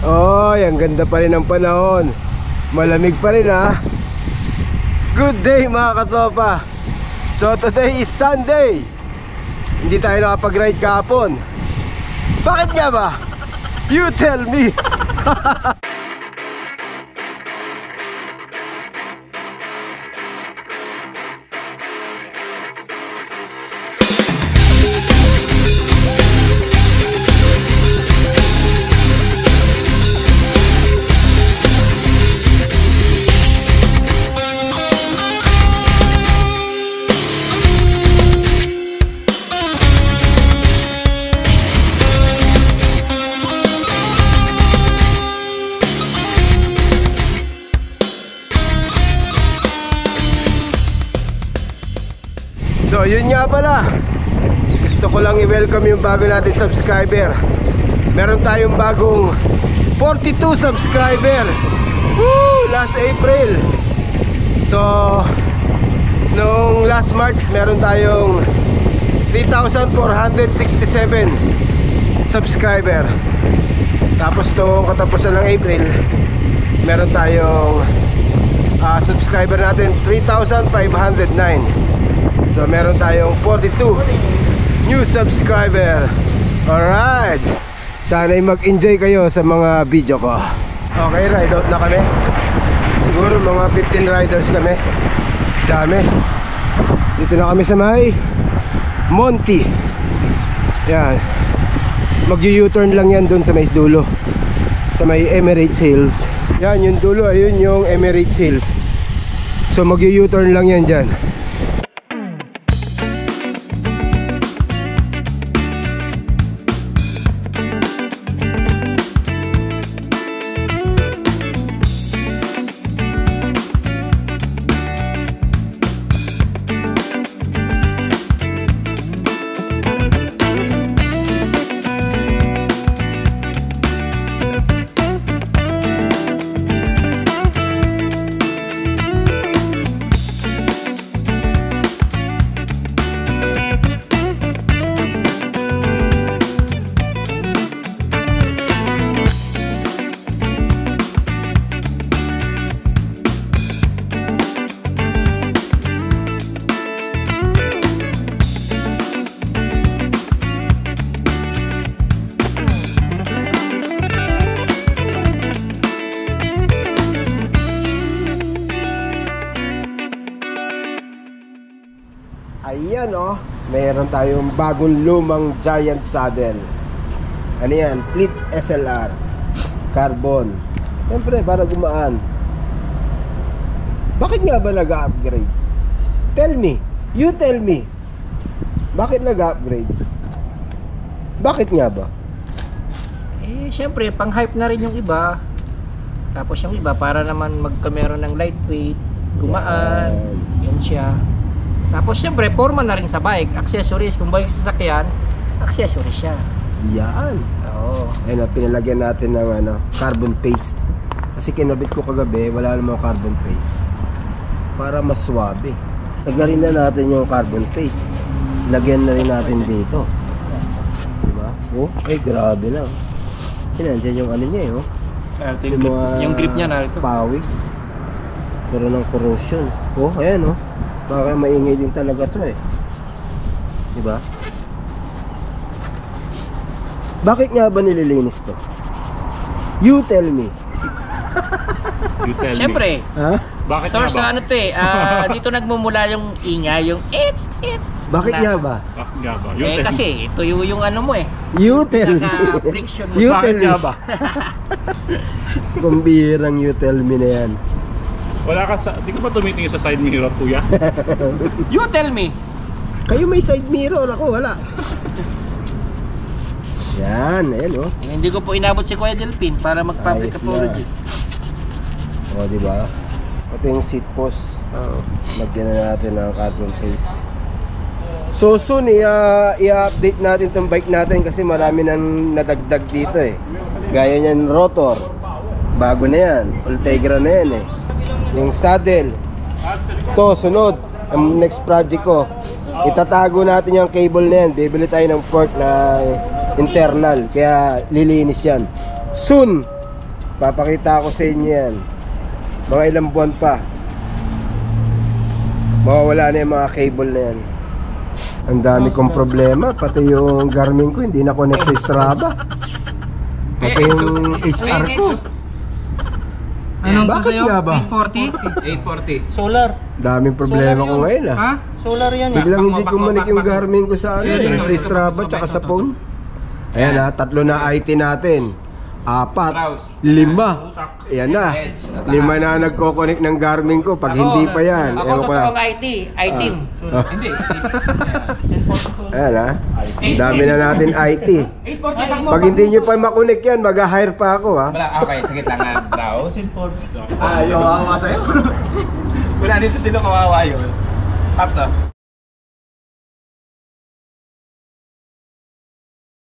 Oy, ang ganda pa rin ng panahon. Malamig pa rin ha. Good day mga katropa. So today is Sunday. Hindi tayo nakapag-ride kahapon. Bakit nga ba? You tell me. So yun nga pala, gusto ko lang i-welcome yung bago nating subscriber. Meron tayong bagong 42 subscriber. Woo! Last April. So nung last March meron tayong 3,467 subscriber. Tapos nung katapusan ng April meron tayong subscriber natin 3,509. So meron tayong 42 new subscriber. Alright, sana'y mag-enjoy kayo sa mga video ko. Okay, ride out na kami. Siguro mga 15 riders kami. Dami. Dito na kami sa may Monty. Yan. Mag-u-turn lang yan dun sa may dulo, sa may Emirates Hills. Yan yung dulo, ayun yung Emirates Hills. So mag-u-turn lang yan dyan. Ayan oh, mayroon tayong bagong lumang Giant saddle. Ano yan? Fleet SLR Carbon. Siyempre para gumaan. Bakit nga ba nag-upgrade? Tell me, you tell me. Bakit nag-upgrade? Bakit nga ba? Eh siyempre pang hype na rin yung iba. Tapos yung iba para naman magkameron ng lightweight, gumaan. Yan siya. Tapos siyempre, forma na rin sa bike. Accessories, kung bike sasakyan, accessories siya. Yan. Oo. Ayun, pinalagyan natin ng carbon paste. Kasi kinabit ko kagabi, wala namang carbon paste. Para mas swabe. Lagyan na natin yung carbon paste. Lagyan na rin natin dito. Diba? Oh, ay grabe lang. Sinandyan yung ano niya eh, oh. Yung grip niya narito. Pawis. Pero ng corrosion. Oh, ayan oh. Baka maingay din talaga to eh. Diba? Bakit nga ba nililinis to? You tell me. You tell Siyempre, me. Ha? Bakit source nga ba? na ano to eh. Dito nagmumula yung ingay, yung it. Bakit nga ba? Bakit nga ba? You Eh tell me. kasi ito yung ano mo eh. You tell me. Naka-friction mo. You Bakit tell me. nga ba? Kumbirang you tell me na yan. Wala ka sa... Di ka ba tumitingin sa side mirror, kuya? You tell me. Kayo may side mirror, ako wala. Yan, ayan oh. Eh, hindi ko po inabot si Kuya Delpin para mag-public Ayos apology. O, diba? Ito yung seat post. Oo. Lagyan na natin ng carbon paste. So soon, i-update natin itong bike natin kasi marami nang nadagdag dito eh. Gaya niyan rotor. Bago na yan. Ultegra na yan eh. Yung saddle. Ito, sunod. Ang next project ko. Itatago natin yung cable na yan. Bibili tayo ng port na internal. Kaya lilinis yan. Soon, Papakita ko sa inyo yan. Mga ilang buwan pa. Mawawala na yung mga cable na yan. Ang dami kong problema. Pati yung Garmin ko hindi na connect sa Strava. Pati yung HR ko. Anong Bakit gusto nga nyo? ba? 840? 840. Solar. Daming problema ko ngayon ah. Ha? Solar yan Biglang hindi ko manik yung Garmin ko sa ano, sa Strava tsaka sa phone. Ayan ha, 3 na IT natin. 4, 5. Ayan na. 5 na nagko-connect ng Garmin ko. Pag hindi pa yan, Ako ewan ko na. totoong IT. I-team. Hindi. Ayan ha. Ang dami na natin IT. Pag hindi nyo pa makonek yan, mag-hire pa ako ha. Wala, okay. Sige lang nga. Browse. Forbes. Kawawa sa'yo. Wala dito sila kawawa yun. Taps ah.